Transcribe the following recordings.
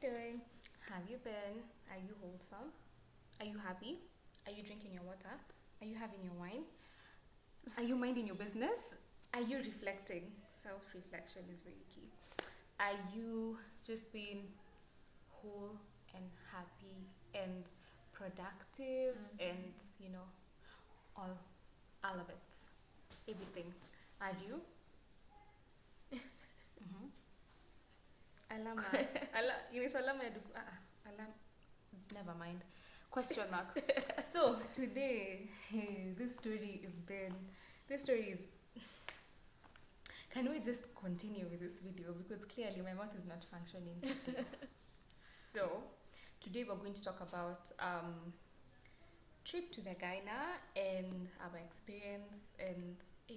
doing? Have you been? Are you wholesome? Are you happy? Are you drinking your water? Are you having your wine? Are you minding your business? Are you reflecting? Self-reflection is really key. Are you just being whole and happy and productive and all all of it, everything? Are you? Mm-hmm. Alama, alama alam. Never mind. Question mark. So today, this story is. Can we just continue with this video because clearly my mouth is not functioning today. So today we're going to talk about trip to the Gyna and our experience and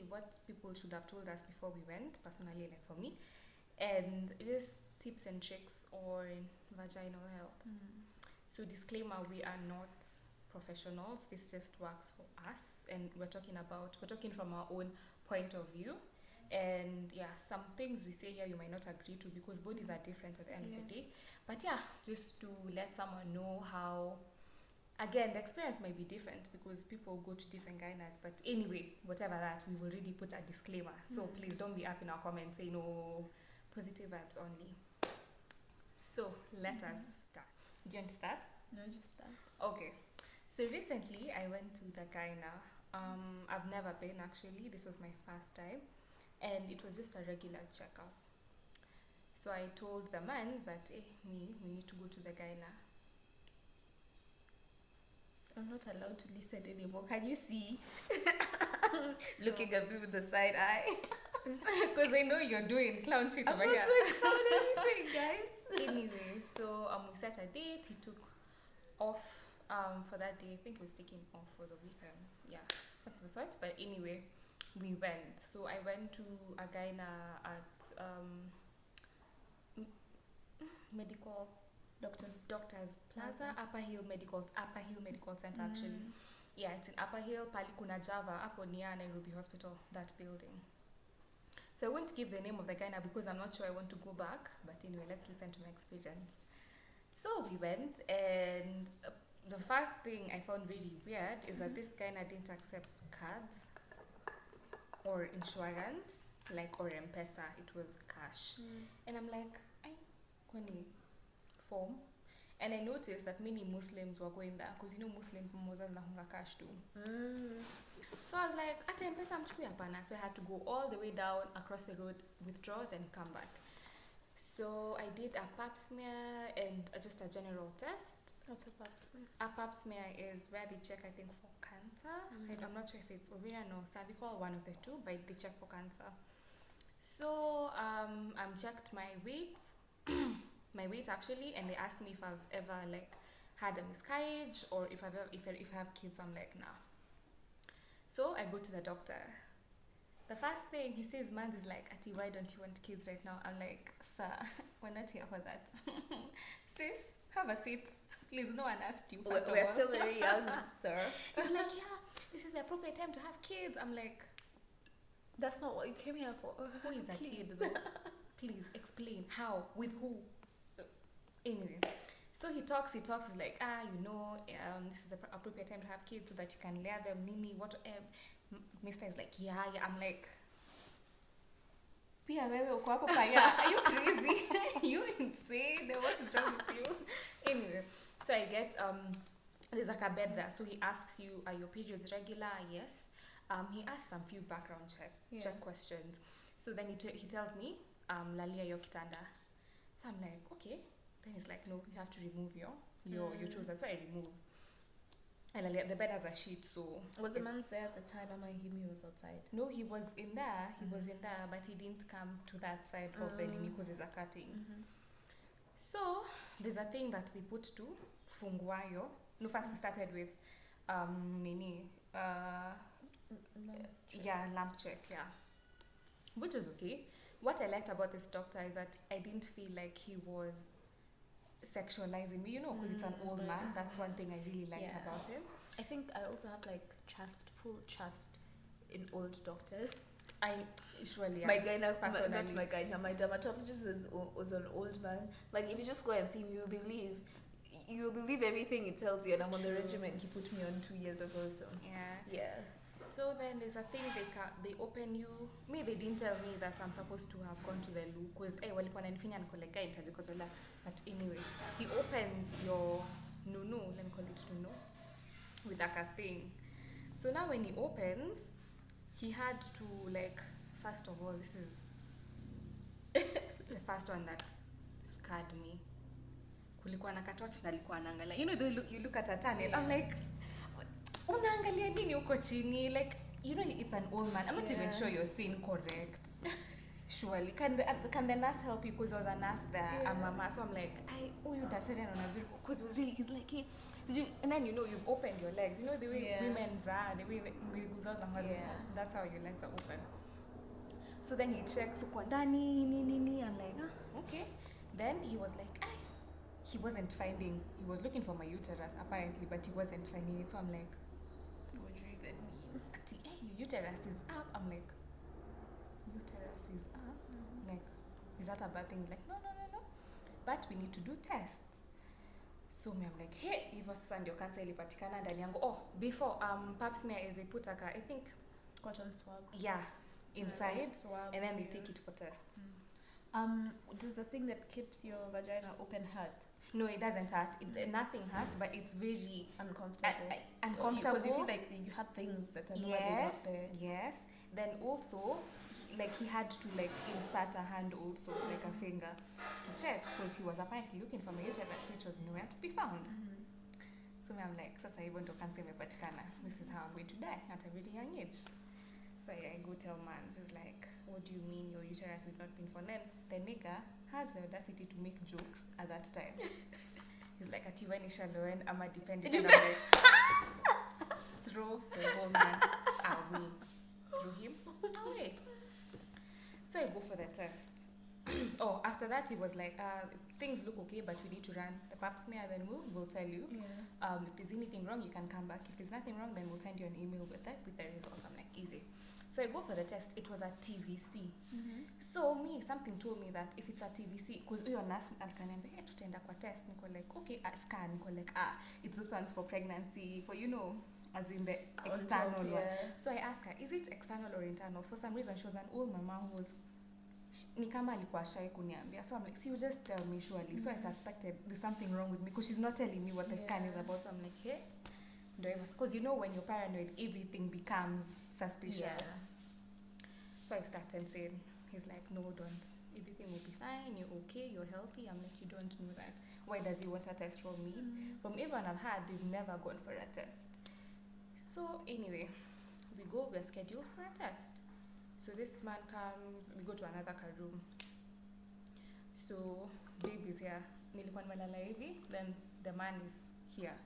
what people should have told us before we went. Personally, like for me, and just tips and tricks on vaginal health. So disclaimer, we are not professionals. This just works for us, and we're talking from our own point of view. And yeah, some things we say here you might not agree to because bodies are different at the end of the day. But yeah, just to let someone know how, again, the experience might be different because people go to different gynas. But anyway, whatever that, we've already put a disclaimer. So please don't be up in our comments saying no, positive vibes only. So let us start. Do you want to start? No, just start. Okay. So recently I went to the Gyna. I've never been actually. This was my first time. And it was just a regular checkup. So I told the man that, we need to go to the Gyna. I'm not allowed to listen anymore. Can you see? Looking at me with the side eye. Because I know you're doing clown shit over here. I'm not doing clown anything, guys. Anyway, so we set a date. He took off for that day. I think he was taking off for the weekend. Yeah, something of the sort. But anyway, we went. So I went to a Gyna at medical doctors Plaza, Upper Hill Medical Center actually. Yeah, it's in Upper Hill, pali kuna Java, hapo near Nairobi Hospital, that building. So I won't give the name of the Gyna because I'm not sure I want to go back. But anyway, let's listen to my experience. So we went, and the first thing I found really weird is that this Gyna didn't accept cards or insurance, or M-Pesa. It was cash. And I'm like, kwani form? And I noticed that many Muslims were going there because Muslim mmoja zinahunga cash too. So I was like, ata M-Pesa mchukui hapana. So I had to go all the way down across the road, withdraw, then come back. So I did a pap smear and just a general test. What's a pap smear? A pap smear is where they check, I think, for cancer. I'm not sure if it's ovarian or cervical, one of the two, but they check for cancer. So checked my weight, actually, and they asked me if I've ever had a miscarriage or if I have kids. I'm like, nah. So I go to the doctor. The first thing he says, man, is like, Ati, why don't you want kids right now? I'm like, sir, we're not here for that. Sis, have a seat. Please, no one asked you. We're still very young, sir. He's like, yeah, this is the appropriate time to have kids. I'm like, that's not what you came here for. Who is a kid though? Please explain. How? With who? Anyway, so he talks. He's like, this is the appropriate time to have kids so that you can lay them. Nini, what? Mr. is like, yeah. I'm like, Pia wewe uko hapo paya. Are you crazy? You insane? What is wrong with you? Anyway, so I get there's a bed there. So he asks you, are your periods regular? Yes. He asks some few background check questions. So then he tells me, lalia yo kitanda. So I'm like, okay. Then he's like, no, you have to remove your trousers. So I remove. And the bed has a sheet, so... Was the man there at the time? He was outside? No, he was in there. He was in there, but he didn't come to that side of the nini because there's a cutting. So, there's a thing that they put to fungwayo. No, first he started with lamp check, which is okay. What I liked about this doctor is that I didn't feel like he was sexualizing me, because it's an old man. That's one thing I really liked about him. I think I also have full trust in old doctors. Usually, yeah. My gyna, personally. not my gyna, my dermatologist was an old man. Like, if you just go and see me, you'll believe everything he tells you. And I'm on the True. regimen he put me on 2 years ago. So yeah. So then there's a thing they open you. They didn't tell me that I'm supposed to have gone to the loo because walikuwa wananifanya nikolega itajikotola. But anyway, he opens your nunu, let me call it nunu, with like a thing. So now when he opens, he had to like, first of all, this is the first one that scared me. Kulikuwa na katochi na alikuwa anaangalia. You look at a tunnel. I'm like, unaangalia nini uko chini? Like, it's an old man. I'm not even sure you're saying correct. Surely. Can the nurse help you? Because there was a nurse there, a mama. So I'm like, you daktari anaona vizuri. Because it was really, he's like, hey, did you? And then you've opened your legs. You know the way women's are, the way miguu zao za that's how your legs are open. So then he checks uko ndani nini. I'm like, okay. Then he was like, he wasn't finding. He was looking for my uterus apparently, but he wasn't finding it. So I'm like, what do you even mean? Your uterus is up. I'm like, uterus is up. Like, is that a bad thing? Like, no. But we need to do tests. So I'm like, hey, hivyo sasa ndio cancer ilipatikana ndani yangu. Before pap smear is they put I think cotton swab. Yeah, inside swab, and then they take it for tests. Does the thing that keeps your vagina open hurt? No, it doesn't hurt. Nothing hurts, but it's very uncomfortable. Uncomfortable. Because you feel like you have things that are not there. Yes. Then also, he had to insert a hand also, like a finger, to check because he was apparently looking for my uterus, which was nowhere to be found. So I'm like, sasa hivyo ndo cancer imepatikana. This is how I'm going to die at a very young age. So I go tell man, he's like, what do you mean your uterus is not being found? Then the nigga has the audacity to make jokes at that time. He's like, atiweni shaloen, I'm a dependent. And I'm like, throw the whole man away. Throw him away. So I go for the test. After that he was like, things look okay, but we need to run the pap smear, then we'll tell you. If there's anything wrong, you can come back. If there's nothing wrong, then we'll send you an email with the results. I'm like, easy. So I go for the test. It was a TVC. So something told me that if it's a TVC, because your nurse alkaniambia tutaenda kwa test, niko like, okay, scan, niko like, it's those ones for pregnancy, for as in the external one. So I asked her, is it external or internal? For some reason, she was an old mama who was ni kama alikuwa shy kuniambia. So I'm like, see, you just tell me surely. So I suspected there's something wrong with me because she's not telling me what the scan is about. So I'm like, hey, because when you're paranoid, everything becomes suspicious. So I started saying, he's like, no, don't. Everything will be fine. You're okay. You're healthy. I'm like, you don't know that. Why does he want a test from me? From everyone I've had, they've never gone for a test. So anyway, we're scheduled for a test. So this man comes, we go to another room. So babe is here. Nilikuwa nimelala hivi, then the man is here.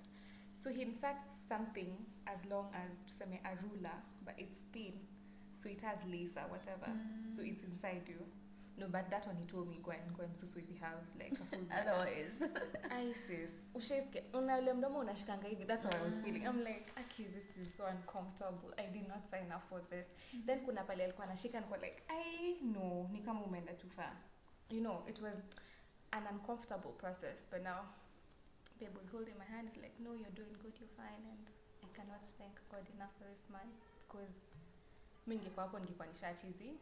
So he inserts something as long as tuseme a ruler, but it's thin. So it has laser, whatever. So it's inside you. No, but that one he told me go and so if you have like a full otherwise. ISIS. That's how I was feeling. I'm like, okay, this is so uncomfortable. I did not sign up for this. Then kuna pale alikuwa anashika niko like, no, ni kama umeenda too far. It was an uncomfortable process, but now babe was holding my hand. It's like, no, you're doing good, you're fine, and I cannot thank God enough for this man because ningekuwa hapo ningekuwa nishachizi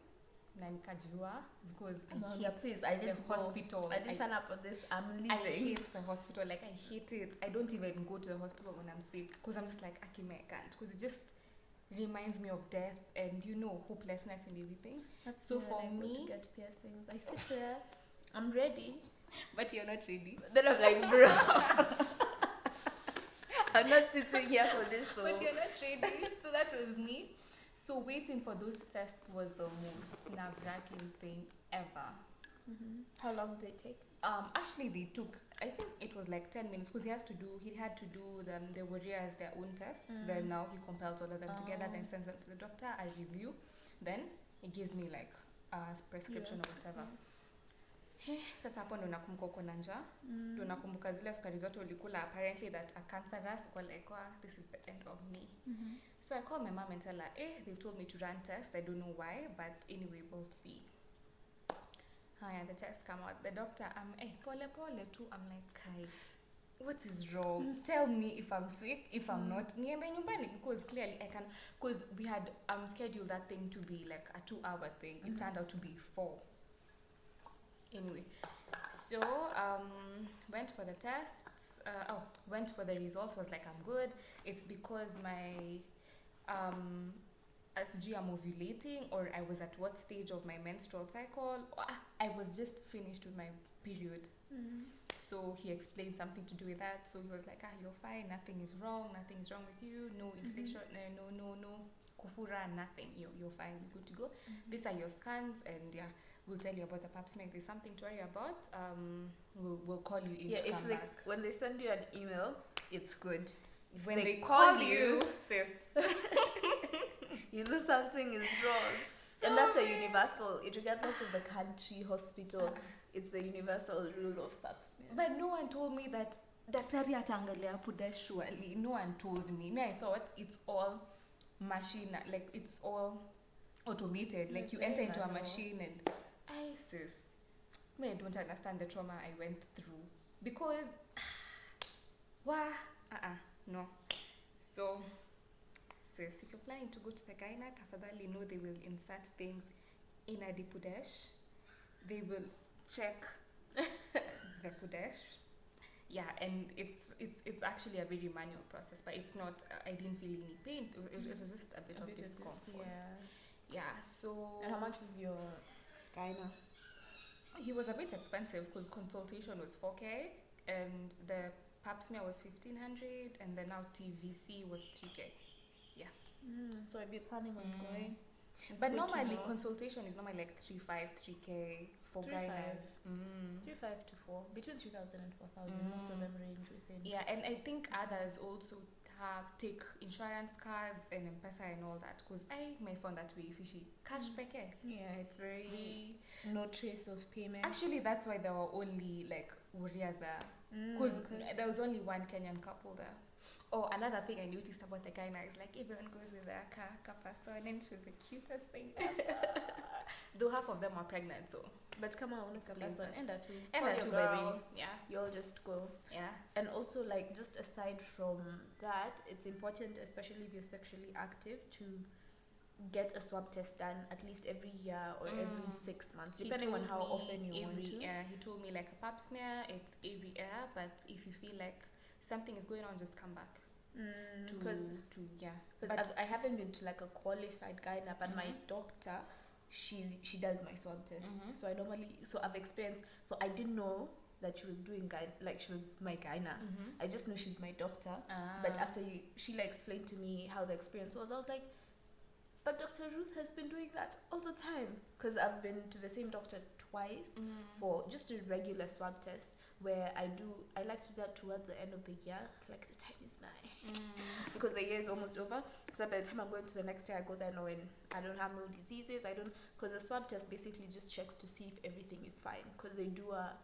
na nikajua because I didn't hospital. I didn't sign up for this. I'm leaving. I hate the hospital. Like, I hate it. I don't even go to the hospital when I'm sick because I'm just like, Akime, I can't. Because it just reminds me of death and hopelessness and everything. That's so for me to get piercings. I sit there. I'm ready. But you're not ready. Then I'm like, bro. I'm not sitting here for this. So. But you're not ready. So that was me. So waiting for those tests was the most nerve-wracking thing ever. How long did they take? Actually they took, I think it was like 10 minutes because he had to do the warriors their own tests. Then now he compiles all of them together, then sends them to the doctor. I review, then he gives me like a prescription or whatever. Sasa hapo ndo nakumbuka uko na njaa. Ndo nakumbuka zile sukari zote ulikula, apparently that a cancerous, uko like, wow, this is the end of me. So I called my mom and tell her, they've told me to run tests. I don't know why, but anyway, we'll see. The tests come out. The doctor, pole too. I'm like, Kai, what is wrong? Tell me if I'm sick, if I'm not. Niende nyumbani, because clearly I can, because we had scheduled that thing to be like a 2-hour thing. It turned out to be 4. Anyway, so went for the tests. Went for the results. Was like, I'm good. It's because my SG, I'm ovulating, or I was at what stage of my menstrual cycle. I was just finished with my period. So he explained something to do with that. So he was like, you're fine, nothing is wrong with you, no infection, no kufura, nothing, you're fine, you're good to go. These are your scans, and we'll tell you about the pap smear. If there's something to worry about, we'll call you in to come back. When they send you an email, it's good. When they call you, sis, you know something is wrong. So and that's a universal, regardless of the country, hospital, it's the universal rule of pap smear. But no one told me that daktari atangalia puda surely. No one told me. I thought it's all machine, like it's all automated. Like you enter into a machine and I don't understand the trauma I went through. Because no. So sis, if you're planning to go to the gyna, tafadhali know they will insert things in a pudesh. They will check the pudesh. Yeah, and it's actually a very manual process, but it's not. I didn't feel any pain. It was just a bit of discomfort. Yeah. So. And how much was your gyna? He was a bit expensive because consultation was 4K and the pap smear was 1,500, and then now TVC was 3K. Yeah. So I'd be planning on going. But normally consultation is normally like 3K for gynas. 3,500 to 4, between 3,000 and 4,000. Most of them range within. Yeah, and I think others also take insurance cards and M-Pesa and all that. Because I found that very fishy. Cash peke. Yeah, it's very no trace of payment. Actually, that's why there were only like warriors there. Because there was only one Kenyan couple there. Oh, another thing I noticed about the gyna is like everyone goes with their car person, and she was the cutest thing ever. Though half of them are pregnant, so. But come on, person, and that too. And that too, baby. Yeah. You'll just go. Yeah. And also, like, just aside from that, it's important, especially if you're sexually active, to get a swab test done at least every year or every 6 months, depending on how often you want to. He told me like a pap smear, it's every year, but if you feel like something is going on, just come back. Because I haven't been to like a qualified gyna, but my doctor, she does my swab test. So I've experienced. So I didn't know that she was doing like she was my gyna. I just know she's my doctor. But after she like explained to me how the experience was, I was like, but Dr. Ruth has been doing that all the time, because I've been to the same doctor twice for just a regular swab test, where I like to do that towards the end of the year, like the time is nigh, because the year is almost over. So by the time I'm going to the next year, I go there knowing I don't have no diseases. Because the swab test basically just checks to see if everything is fine, because they do a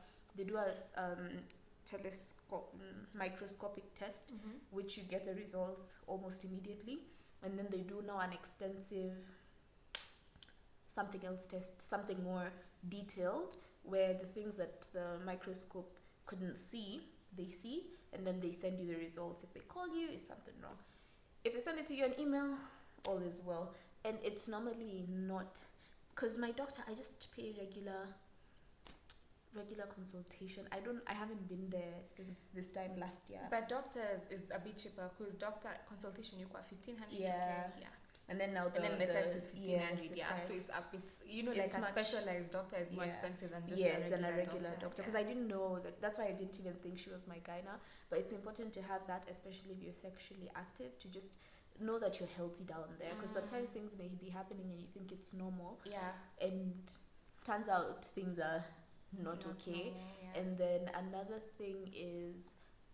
microscopic test, which you get the results almost immediately. And then they do now an extensive something else test, something more detailed, where the things that the microscope couldn't see, they see, and then they send you the results. If they call you, is something wrong. If they send it to you an email, all is well. And it's normally not, because my doctor, I just pay regular consultation. I haven't been there since this time last year. But doctors is a bit cheaper, because doctor consultation you got 1,500. Yeah. And then now the test is 1,500. Yes, so it's up. Like a specialized doctor is more expensive than just a regular doctor. Because I didn't know that. That's why I didn't even think she was my gyna. But it's important to have that, especially if you're sexually active, to just know that you're healthy down there. Because sometimes things may be happening and you think it's normal. Yeah. And turns out things are not okay. Normal, And then another thing is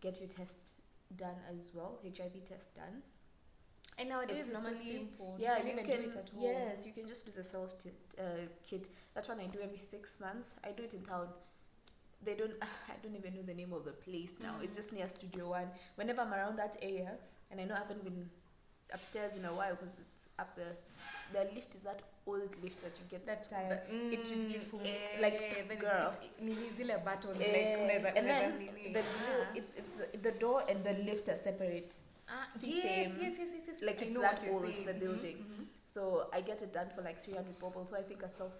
get your test done as well, HIV test done. And nowadays it's normally so simple. Yeah, you can do it at home. Yes, you can just do the self kit. That's one I do every 6 months. I do it in town. they don't. I don't even know the name of the place now. It's just near Studio One. Whenever I'm around that area, and I know I haven't been upstairs in a while because it's up there. The lift is that old lift that you get tired. Like girl. Zile buttons And then the door and the lift are separate. Yes. Like it's that old, the building. So I get it done for like 300 bob. So I think a self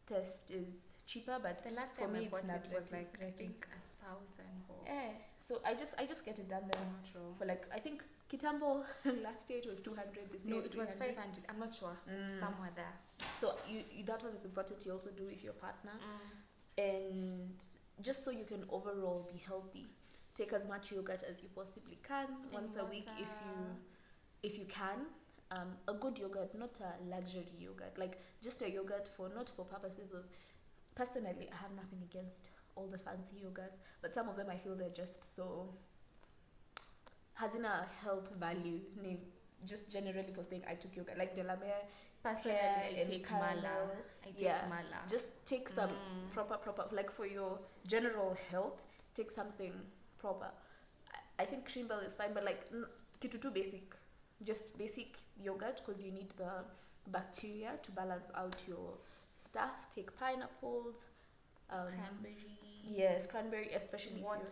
test is cheaper, but the last for time me I it's bought not it was like I think 1,000 bob. So I just get it done there for like, I think Kitambo last year it was 200. This year it was 500. I'm not sure. Somewhere there. So you that one is important to also do with your partner, and just so you can overall be healthy. Take as much yogurt as you possibly can once a week if you can. A good yogurt, not a luxury yogurt, like just a yogurt not for purposes of. Personally, I have nothing against all the fancy yogurt, but some of them I feel they're just so hazina health value name just generally for saying I took yogurt, like Delamere. Personally, I take Mala. Mala. Just take some proper like for your general health. Take something proper. I think cream bell is fine, but like kitu too basic, just basic yogurt because you need the bacteria to balance out your stuff. Take pineapples, cranberry. Yes, cranberry, especially water.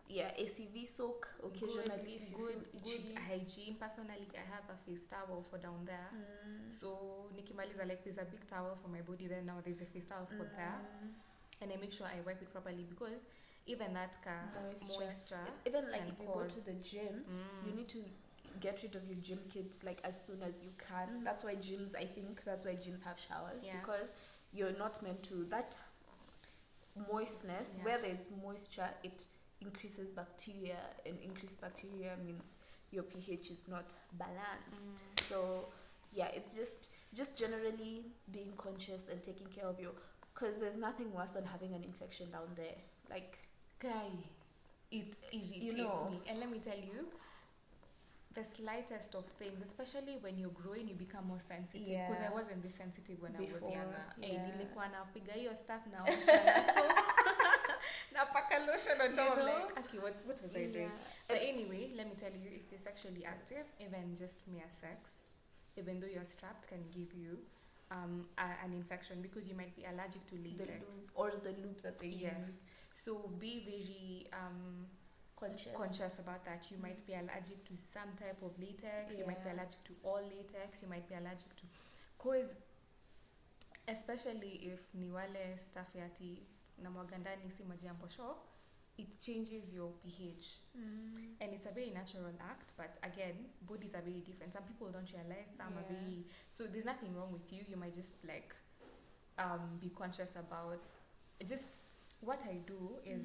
ACV soak occasionally. Good hygiene. Personally, I have a face towel for down there. So nikimaliza, like there's a big towel for my body. Then now there's a face towel for there, and I make sure I wipe it properly because even that moisture. Even like if you go to the gym, you need to get rid of your gym kit like as soon as you can. That's why gyms have showers, because you're not meant to. That moistness, where there's moisture, it increases bacteria, and increased bacteria means your pH is not balanced. So it's just generally being conscious and taking care of because there's nothing worse than having an infection down there. Like, guy, it irritates me, and let me tell you, the slightest of things, especially when you're growing, you become more sensitive. Because I wasn't this sensitive when I was younger. Nilikuwa napiga hiyo stuff na napaka lotion on top. Like, okay, what was I doing? But anyway, let me tell you, if you're sexually active, even just mere sex, even though you're strapped, can give you an infection because you might be allergic to latex or the lube that they use. So be very conscious about that. You might be allergic to some type of latex. You might be allergic to all latex. You might be allergic to, cause especially if ni wale stuff yati na mwagandani si maji ya mbosho, it changes your pH, and it's a very natural act. But again, bodies are very different. Some people don't realize. Some are very. So there's nothing wrong with you. You might just like be conscious about. Just what I do is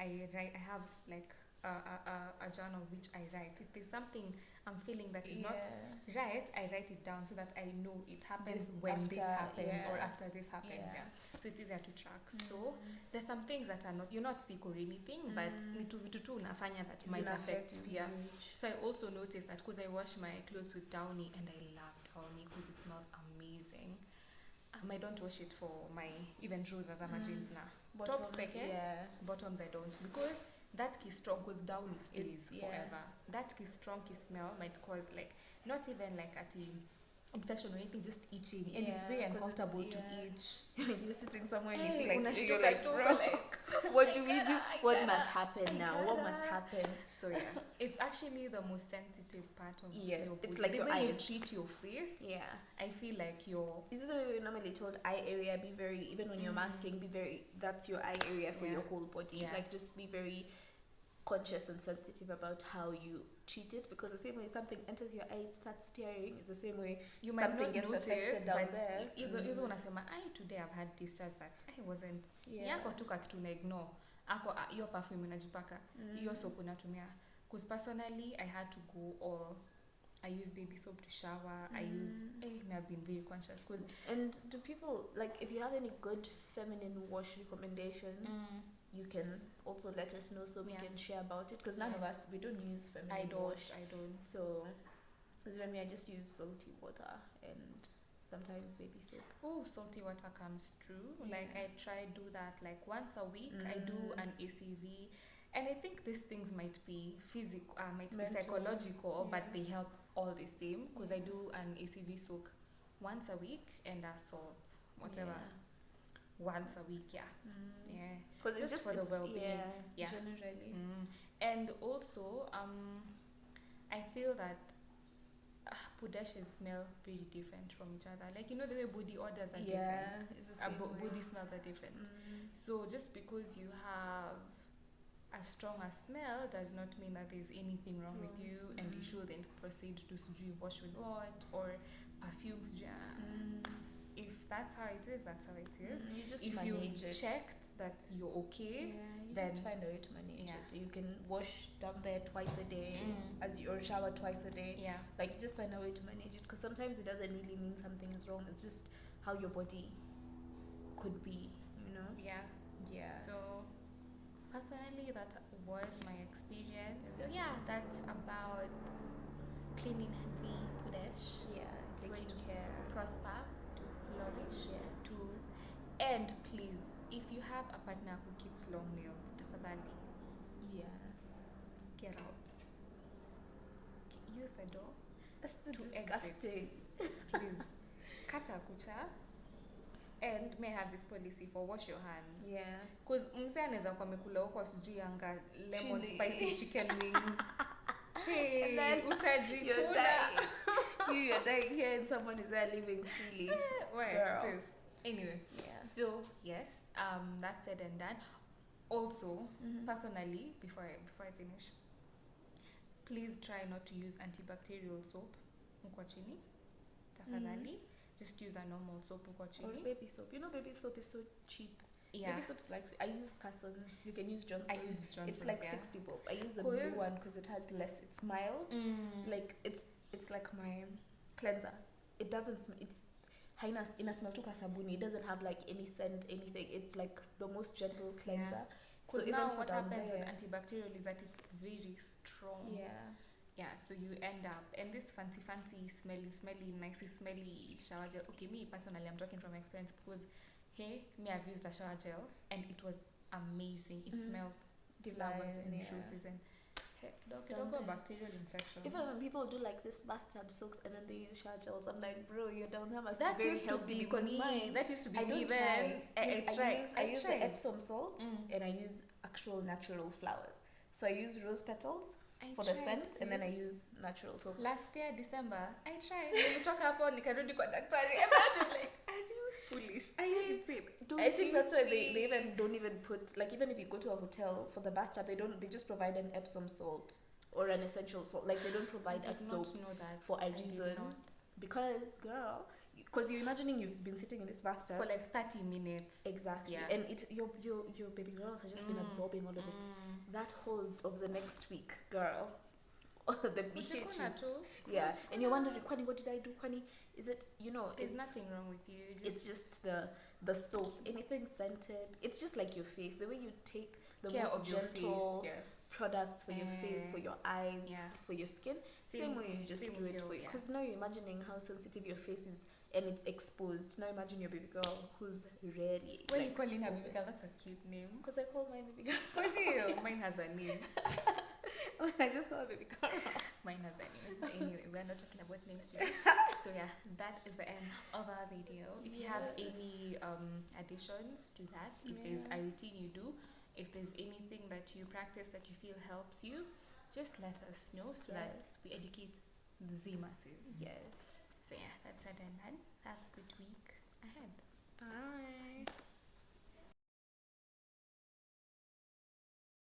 I have like a journal which I write. If there's something I'm feeling that is not right, I write it down so that I know it happens when this happens or after this happens. So it's easier to track. So there's some things that are not, you're not sick or anything, but ni tu vitu tu unafanya that might affect you. So I also noticed that because I wash my clothes with Downy, and I love Downy because it smells amazing. I don't wash it for my even trousers and jeans now. Tops bottoms I don't, because that key strong goes down, it stays forever. That key strong smell might cause like not even like infection or anything, just itching, and it's very uncomfortable to itch. You're sitting somewhere and you feel like you're like, bro, like, what do we do? What must happen now? What must happen? So it's actually the most sensitive part of your body. It's like the your way eyes. you treat your face. I feel like is it the normally told eye area, be very, even when you're masking, be very, that's your eye area for your whole body. Like just be very conscious and sensitive about how you treat it, because the same way something enters your eye, it starts tearing, it's the same way you might something not gets notice, affected down there. Hizo unasema today I've had discharge that I wasn't yako tu kitu na ignore ako hiyo perfume unajipaka hiyo soap unatumia, because personally I had to go, or I use baby soap to shower. I've been very conscious. And do people, like, if you have any good feminine wash recommendations, you can also let us know so we can share about it, because none of us, we don't use feminine wash. I don't. So, because I just use salty water and sometimes baby soap. Oh, salty water comes through. Like I try do that like once a week. I do an ACV, and I think these things might be physical, might be Mental. psychological, but they help all the same. Because I do an ACV soak once a week and a salt, whatever, once a week. Yeah. Because it's Just just for the well-being. Yeah. Generally. And also, I feel that Budeshes smell very different from each other. Like, you know, the way body odors are different. It's the same way. Body smells are different. So just because you have a stronger smell does not mean that there's anything wrong with you, and you shouldn't proceed to wash with what or perfumes. If that's how it is, that's how it is. You just If manage you it. checked that you're okay, you then just find a way to manage it. You can wash down there twice a day, or shower twice a day. Like, just find a way to manage it, because sometimes it doesn't really mean something is wrong. It's just how your body could be, you know. So personally, that was my experience. So yeah, that's about cleaning healthy Budesh. Taking care. Prosper, to flourish, to and please, if you have a partner who keeps long nails, definitely get out. Use the door. That's to disgusting. Please, kata kucha. And may have this policy for wash your hands. Because mse anaweza kuwa amekula huko sijui anga lemon Chili. spicy chicken wings. Hey, And then utajikuna. you're dying. You're dying here, and someone is there living freely. Girl. Sis. Anyway, so yes, that's said and done. Also, personally, before I finish, please try not to use antibacterial soap. Mko chini, tafadhali. Just use a normal soap. Mko Or chini. baby soap. You know, baby soap is so cheap. Baby soap's like, I use Casson's. You can use Johnson's. I use Johnson's. It's like 60 bob. I use the blue one because it has less. It's mild. Like it's like my cleanser. It doesn't. It's Hygiene smell to sabuni. It doesn't have like any scent, anything. It's like the most gentle cleanser. So Because even now for what down happens there, with antibacterial is that it's very strong. So you end up, and this fancy, smelly, nicely smelly shower gel. Okay, me personally, I'm talking from experience because, hey, me, I've used a shower gel and it was amazing. It smelled flowers and juices and don't go bacterial infection. even when people do like this bathtub soaks and then they use shower gels, I'm like, bro, you don't have a That very used to healthy be because me. mine. That used to be I me don't then. I use the tried. Epsom salt and I use actual natural flowers. So I use rose petals for the scent, and then I use natural soap. Last year December, I tried. Nilitoka hapo nikarudi kwa daktari. And I was like, are you foolish? Are you insane? I think that's why they even don't even put, like, even if you go to a hotel for the bathtub, they just provide an Epsom salt or an essential salt. Like, they don't provide a soap for a reason. Because, girl, because you're imagining you've been sitting in this bathtub for like 30 minutes. Exactly. And your baby girl has just been absorbing all of it. That whole of the next week, girl. The BH. And you're wondering, Kwani, what did I do? Kwani, is it, you know, there's nothing wrong with you. It's just the soap, anything scented. It's just like your face, the way you take the care most of your gentle face, products for your face, for your eyes, for your skin. Same way you just do it for you. Because now you're imagining how sensitive your face is and it's exposed. Now imagine your baby girl who's ready. Why are you calling her baby girl? That's a cute name. Because I call my baby girl. For real? Mine has a name. I just call her baby girl. Mine has a name. Anyway, we're not talking about names today. So yeah, that is the end of our video. If you have any additions to that, if there's a routine you do, if there's anything that you practice that you feel helps you, just let us know so that we educate the masses. So yeah, that's it and done. Have a good week ahead.